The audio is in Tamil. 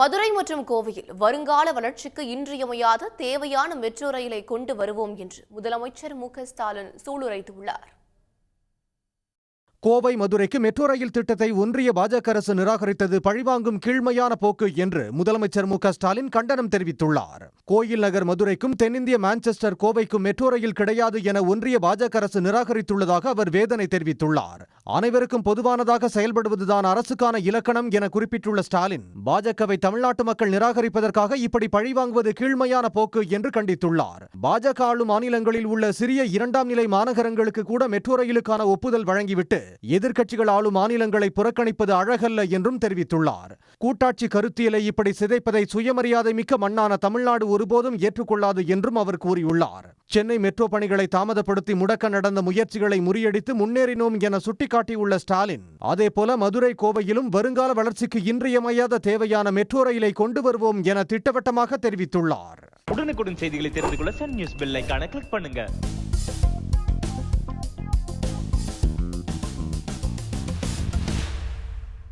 மதுரை மற்றும் கோவையில் வருங்கால வளர்ச்சிக்கு இன்றியமையாத தேவையான மெட்ரோ ரயிலை கொண்டு வருவோம் என்று முதலமைச்சர் மு.க.ஸ்டாலின் சூளுரைத்துள்ளார். கோவை மதுரைக்கு மெட்ரோ ரயில் திட்டத்தை ஒன்றிய பாஜக அரசு நிராகரித்தது பழிவாங்கும் கீழ்மையான போக்கு என்று முதலமைச்சர் மு.க.ஸ்டாலின் கண்டனம் தெரிவித்துள்ளார். கோயில் நகர் மதுரைக்கும் தென்னிந்திய மான்செஸ்டர் கோவைக்கும் மெட்ரோ ரயில் கிடையாது என ஒன்றிய பாஜக அரசு நிராகரித்துள்ளதாக அவர் வேதனை தெரிவித்துள்ளார். அனைவருக்கும் பொதுவானதாக செயல்படுவதுதான் அரசுக்கான இலக்கணம் என குறிப்பிட்டுள்ள ஸ்டாலின், பாஜகவை தமிழ்நாட்டு மக்கள் நிராகரிப்பதற்காக இப்படி பழிவாங்குவது கீழ்மையான போக்கு என்று கண்டித்துள்ளார். பாஜக ஆளும் மாநிலங்களில் உள்ள சிறிய இரண்டாம் நிலை மாநகரங்களுக்கு கூட மெட்ரோ ரயிலுக்கான ஒப்புதல் வழங்கிவிட்டு எதிர்க்கட்சிகள் ஆளும் மாநிலங்களை புறக்கணிப்பது அழகல்ல என்றும் தெரிவித்துள்ளார். கூட்டாட்சி கருத்தியலை இப்படி சிதைப்பதை சுயமரியாதை மிக்க மண்ணான தமிழ்நாடு ஒருபோதும் ஏற்றுக்கொள்ளாது என்றும் அவர் கூறியுள்ளார். சென்னை மெட்ரோ பணிகளை தாமதப்படுத்தி முடக்க நடந்த முயற்சிகளை முறியடித்து முன்னேறினோம் என சுட்டிக்காட்டியுள்ள ஸ்டாலின், அதேபோல மதுரை கோவையிலும் வருங்கால வளர்ச்சிக்கு இன்றியமையாத தேவையான மெட்ரோ ரயிலை கொண்டு வருவோம் என திட்டவட்டமாக தெரிவித்துள்ளார். உடனுக்குடன் செய்திகளை தெரிந்து கொள்ள சன் நியூஸ் பெல் ஐகானை கிளிக் பண்ணுங்க.